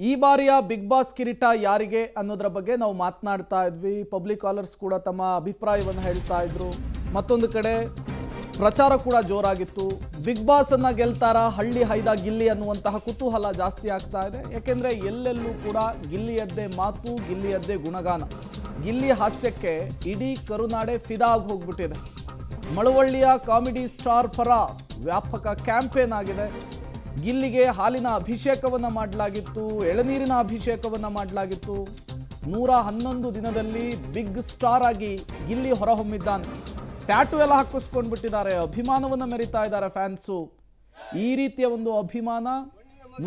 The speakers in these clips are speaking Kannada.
ಈ ಬಾರಿಯ ಬಿಗ್ ಬಾಸ್ ಕಿರೀಟ ಯಾರಿಗೆ ಅನ್ನೋದರ ಬಗ್ಗೆ ನಾವು ಮಾತನಾಡ್ತಾ ಇದ್ವಿ. ಪಬ್ಲಿಕ್ ಕಾಲರ್ಸ್ ಕೂಡ ತಮ್ಮ ಅಭಿಪ್ರಾಯವನ್ನು ಹೇಳ್ತಾ ಇದ್ರು. ಮತ್ತೊಂದು ಕಡೆ ಪ್ರಚಾರ ಕೂಡ ಜೋರಾಗಿತ್ತು. ಬಿಗ್ ಬಾಸ್ ಅನ್ನ ಗೆಲ್ತಾರ ಹಳ್ಳಿ ಹೈದ ಗಿಲ್ಲಿ ಅನ್ನುವಂತಹ ಕುತೂಹಲ ಜಾಸ್ತಿ ಆಗ್ತಾ ಇದೆ. ಯಾಕೆಂದ್ರೆ ಎಲ್ಲೆಲ್ಲೂ ಕೂಡ ಗಿಲ್ಲಿಯದ್ದೇ ಮಾತು, ಗಿಲ್ಲಿಯದ್ದೇ ಗುಣಗಾನ. ಗಿಲ್ಲಿ ಹಾಸ್ಯಕ್ಕೆ ಇಡೀ ಕರುನಾಡೆ ಫಿದಾಗಿ ಹೋಗ್ಬಿಟ್ಟಿದೆ. ಮಳವಳ್ಳಿಯ ಕಾಮಿಡಿ ಸ್ಟಾರ್ ಪರ ವ್ಯಾಪಕ ಕ್ಯಾಂಪೇನ್ ಆಗಿದೆ. ಗಿಲ್ಲಿಗೆ ಹಾಲಿನ ಅಭಿಷೇಕವನ್ನು ಮಾಡಲಾಗಿತ್ತು, ಎಳನೀರಿನ ಅಭಿಷೇಕವನ್ನು ಮಾಡಲಾಗಿತ್ತು. 111 ದಿನದಲ್ಲಿ ಬಿಗ್ ಸ್ಟಾರ್ ಆಗಿ ಗಿಲ್ಲಿ ಹೊರಹೊಮ್ಮಿದ್ದಾನೆ. ಟ್ಯಾಟು ಎಲ್ಲ ಹಾಕಿಸ್ಕೊಂಡು ಬಿಟ್ಟಿದ್ದಾರೆ, ಅಭಿಮಾನವನ್ನು ಮೆರಿತಾ ಇದ್ದಾರೆ ಫ್ಯಾನ್ಸು. ಈ ರೀತಿಯ ಒಂದು ಅಭಿಮಾನ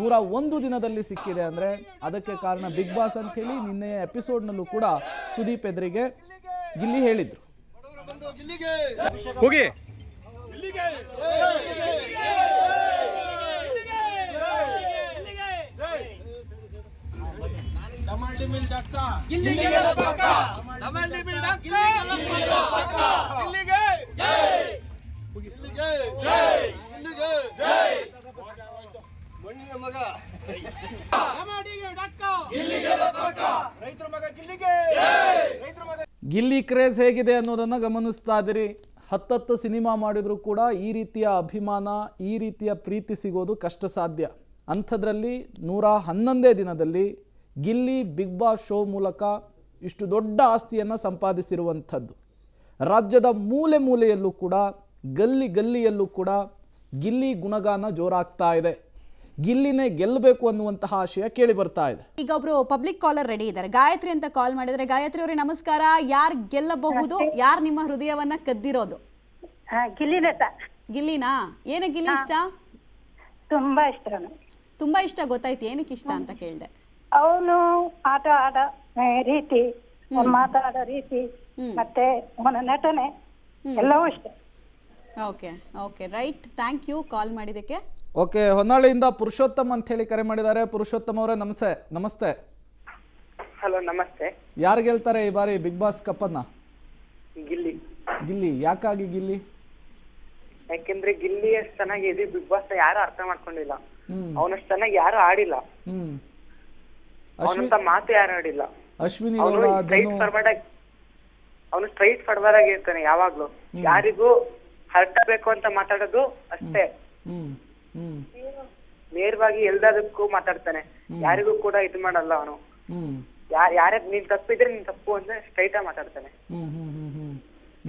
101 ದಿನದಲ್ಲಿ ಸಿಕ್ಕಿದೆ ಅಂದರೆ ಅದಕ್ಕೆ ಕಾರಣ ಬಿಗ್ ಬಾಸ್ ಅಂಥೇಳಿ ನಿನ್ನೆಯ ಎಪಿಸೋಡ್ನಲ್ಲೂ ಕೂಡ ಸುದೀಪ್ ಎದುರಿಗೆ ಗಿಲ್ಲಿ ಹೇಳಿದ್ರು. ಹೋಗಿ ಗಿಲ್ಲಿ ಕ್ರೇಜ್ ಹೇಗಿದೆ ಅನ್ನೋದನ್ನು ಗಮನಿಸ್ತಾ ಇದ್ದೀರಿ. 10 ಸಿನಿಮಾ ಮಾಡಿದರೂ ಕೂಡ ಈ ರೀತಿಯ ಅಭಿಮಾನ, ಈ ರೀತಿಯ ಪ್ರೀತಿ ಸಿಗೋದು ಕಷ್ಟ ಸಾಧ್ಯ. ಅಂಥದ್ರಲ್ಲಿ 111ನೇ ದಿನದಲ್ಲಿ ಗಿಲ್ಲಿ ಬಿಗ್ ಬಾಸ್ ಶೋ ಮೂಲಕ ಇಷ್ಟು ದೊಡ್ಡ ಆಸ್ತಿಯನ್ನು ಸಂಪಾದಿಸಿರುವಂಥದ್ದು. ರಾಜ್ಯದ ಮೂಲೆ ಮೂಲೆಯಲ್ಲೂ ಕೂಡ, ಗಲ್ಲಿ ಗಲ್ಲಿಯಲ್ಲೂ ಕೂಡ ಗಿಲ್ಲಿ ಗುಣಗಾನ ಜೋರಾಗ್ತಾ ಇದೆ. ಗಿಲ್ಲಿನೇ ಗೆಲ್ಲಬೇಕು ಅನ್ನುವಂತಹ ಆಶಯ ಕೇಳಿ ಬರ್ತಾ ಇದೆ. ಈಗ ಒಬ್ರು ಪಬ್ಲಿಕ್ ಕಾಲರ್ ರೆಡಿ ಇದ್ದಾರೆ, ಗಾಯತ್ರಿ ಅಂತ ಕಾಲ್ ಮಾಡಿದ್ರೆ. ಗಾಯತ್ರಿ ಅವರೇ ನಮಸ್ಕಾರ. ಯಾರು ಗೆಲ್ಲಬಹುದು? ಯಾರು ನಿಮ್ಮ ಹೃದಯವನ್ನ ಕದ್ದಿರೋದು? ಗಿಲ್ಲಿನಾ? ಏನಕ್ಕೆ ಗಿಲ್ಲಿ ಇಷ್ಟ? ತುಂಬಾ ಇಷ್ಟ. ತುಂಬಾ ಇಷ್ಟ, ಗೊತ್ತಾಯ್ತು. ಏನಕ್ಕೆ ಇಷ್ಟ ಅಂತ ಕೇಳಿದೆ. ಅವನು ಆಟ ಆಡ ರೀತಿ, ಮಾತಾಡೋ ರೀತಿ, ಮತ್ತೆ ಅವನ ನಟನೆ ಎಲ್ಲವೂ ಇಷ್ಟ. Okay okay, right. Thank you ಕಾಲ್ ಮಾಡಿದ್ದಕ್ಕೆ. ಓಕೆ, ಹೊನ್ನಾಳಿಯಿಂದ ಪುರುಷೋತ್ತಮ್ ಅಂತ ಹೇಳಿ ಕರೆ ಮಾಡಿದ್ದಾರೆ. ಪುರುಷೋತ್ತಮ್ ಅವರೇ ನಮಸ್ತೆ. ಹಲೋ, ನಮಸ್ತೆ. ಯಾರು ಗೆಲ್ತಾರೆ ಈ ಬಾರಿ ಬಿಗ್ ಬಾಸ್ ಕಪ್ಪನ್ನ? ಗಿಲ್ಲಿ. ಯಾಕಾಗಿ ಗಿಲ್ಲಿ? ಯಾಕೆಂದ್ರೆ ಗಿಲ್ಲಿ ಅಷ್ಟು ಚೆನ್ನಾಗಿ ಇದೆ ಬಿಗ್ ಬಾಸ್ ಯಾರು ಅರ್ಥ ಮಾಡ್ಕೊಂಡಿಲ್ಲ. ಅವನಷ್ಟು ಚೆನ್ನಾಗಿ ಯಾರು ಆಡಿಲ್ಲ. ಅವನಂತ ಮಾತು ಯಾರು ಆಡಿಲ್ಲ. ಅಶ್ವಿನಿ ಅವನು ಸ್ಟ್ರೈಟ್ ಫಾರ್ವರ್ಡ್ ಆಗಿ ಇರ್ತಾನೆ ಯಾವಾಗ್ಲೂ. ಯಾರಿಗೂ ಹರ್ಟ್ ಆಗ್ಬೇಕು ಅಂತ ಮಾತಾಡೋದು ಅಷ್ಟೇ. ನೇರವಾಗಿ ಎಲ್ದಕ್ಕೂ ಮಾತಾಡ್ತಾನೆ. ಯಾರಿಗೂ ಕೂಡ ಇದು ಮಾಡಲ್ಲ ಅವನು. ಯಾರೇ ನೀನ್ ತಪ್ಪಿದ್ರೆ ನೀನ್ ತಪ್ಪು ಅಂದ್ರೆ ಸ್ಟ್ರೈಟ್ ಆಗಿ ಮಾತಾಡ್ತಾನೆ.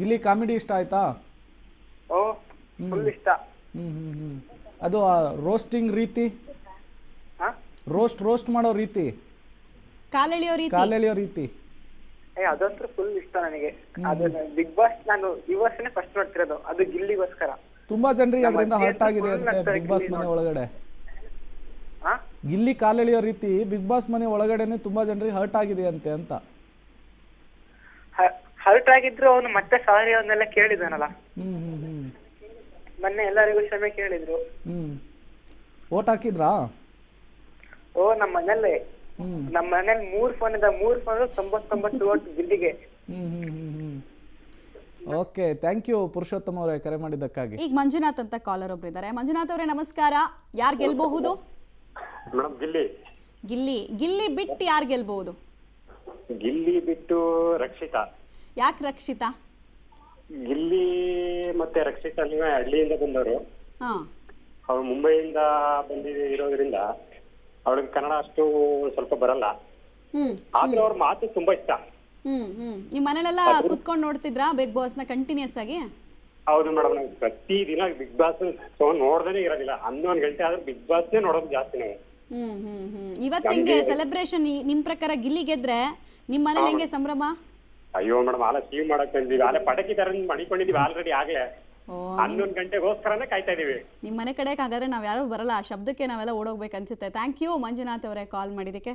ಗಿಲ್ಲಿ ಕಾಮಿಡಿ ಇಷ್ಟ ಆಯ್ತಾ? ಓ, ಫುಲ್ ಇಷ್ಟ. ಅದು ರೋಸ್ಟಿಂಗ್ ರೀತಿ, ರೋಸ್ಟ್ ಮಾಡೋ ರೀತಿ, ಕಾಲೆಳೆಯೋ ರೀತಿ, ಅದಂತೂ ಫುಲ್ ಇಷ್ಟ ನನಗೆ. ಅದನ್ನ ಬಿಗ್ ಬಾಸ್ ನಾನು ಈ ವರ್ಷನೇ ಫಸ್ಟ್ ನೋಡ್ತಿರೋದು, ಅದು ಗಿಲ್ಲಿಗೋಸ್ಕರ. ತುಂಬಾ ಜನರಿಗೆ ಅದರಿಂದ ಹರ್ಟ್ ಆಗಿದೆ ಅಂತೆ ಬಿಗ್ ಬಾಸ್ ಮನೆ ಒಳಗಡೆ. ಗಿಲ್ಲಿ ಕಾಲೆಳೆಯೋ ರೀತಿ ಬಿಗ್ ಬಾಸ್ ಮನೆ ಒಳಗಡೆನೆ ತುಂಬಾ ಜನರಿಗೆ ಹರ್ಟ್ ಆಗಿದೆ ಅಂತೆ ಅಂತ. ಹರ್ಟ್ ಆಗಿದ್ರು ಅವನು ಮತ್ತೆ ಸಾರಿ ಅವನ್ನೆಲ್ಲ ಕೇಳಿದಾನಲ್ಲ. ಮೊನ್ನೆ ಎಲ್ಲರಿಗೂ ಕ್ಷಮೆ ಕೇಳಿದ್ರು. ಓಟ್ ಹಾಕಿದ್ರಾ? ಓ, ನಮ್ಮ ಮನೇಲಿ 3 ಫೋನ್ 99 ಓಟ್ ಗಿಲ್ಲಿಗೆ. ಓಕೆ, ಥ್ಯಾಂಕ್ ಯು ಪುರುಷೋತ್ತಮ ಅವರೇ ಕರೆ ಮಾಡಿದ್ದಕ್ಕಾಗಿ. ಈಗ ಮಂಜುನಾಥ್ ಅಂತ ಕಾಲರ್ ಒಬ್ರು ಇದ್ದಾರೆ. ಮಂಜುನಾಥ್ ಅವರೇ ನಮಸ್ಕಾರ. ಯಾರು ಗೆಲ್ಬಹುದು? ಗಿಲ್ಲಿ ಬಿಟ್ಟು ಯಾರು ಗೆಲ್ಬಹುದು? ಗಿಲ್ಲಿ ಬಿಟ್ಟು ರಕ್ಷಿತಾ. ಯಾಕೆ ರಕ್ಷಿತಾ? ಗಿಲ್ಲಿ ಮತ್ತೆ ರಕ್ಷಿತಾ ಹಳ್ಳಿಯಿಂದ ಬಂದವರು. ಅವ್ರು ಮುಂಬೈಯಿಂದ ಬಂದಿರೋದ್ರಿಂದ ಅವಳಿಗೆ ಕನ್ನಡ ಅಷ್ಟು ಸ್ವಲ್ಪ ಬರಲ್ಲ. ಆದ್ರೆ ಅವ್ರ ಮಾತು ತುಂಬಾ ಇಷ್ಟ. ನಿಮ್ ಮನೇಲೆಲ್ಲ ಕುತ್ಕೊಂಡು ನೋಡ್ತಿದ್ರಾ ಬಿಗ್ ಬಾಸ್ ನ ಕಂಟಿನ್ಯೂಸ್ ಆಗಿ? ಹೌದು ಮೇಡಮ್, ನಾವು ಪ್ರತಿ ದಿನ ಬಿಗ್ ಬಾಸ್ ನೋಡ್ದೇನೆ ಇರೋದಿಲ್ಲ. 11 ಗಂಟೆ ಆದ್ರೆ ಬಿಗ್ ಬಾಸ್ ನೋಡೋದು ಜಾಸ್ತಿ ನಾವು. ಇವತ್ತು ಹೆಂಗೆ ಸೆಲೆಬ್ರೇಷನ್? ನಿಮ್ ಪ್ರಕಾರ ಗಿಲ್ಲಿ ಗೆದ್ರೆ ನಿಮ್ ಮನೇಲಿ ಹೆಂಗೆ ಸಂಭ್ರಮ? ಅಯ್ಯೋ ಮೇಡಮ್, ಆಲ ಸೀವ್ ಮಾಡಕ್ ಬಂದಿವಿ, ಆಲೆ ಪಟಾಕಿ ತರ ಮಣಿಕೊಂಡಿದೀವಿ ಆಲ್ರೆಡಿ. ಆಗ್ಲೇ 11 ಗಂಟೆಗೋಸ್ಕರನೇ ಕಾಯ್ತಾ ಇದೀವಿ. ನಿಮ್ ಮನೆ ಕಡೆ ಹಾಗಾದ್ರೆ ನಾವ್ ಯಾರು ಬರಲ್ಲ, ಆ ಶಬ್ದಕ್ಕೆ ನಾವೆಲ್ಲ ಓಡೋಗ್ಬೇಕು ಅನ್ಸುತ್ತೆ. ಥ್ಯಾಂಕ್ ಯು ಮಂಜುನಾಥ್ ಅವರೇ ಕಾಲ್ ಮಾಡಿದಕ್ಕೆ.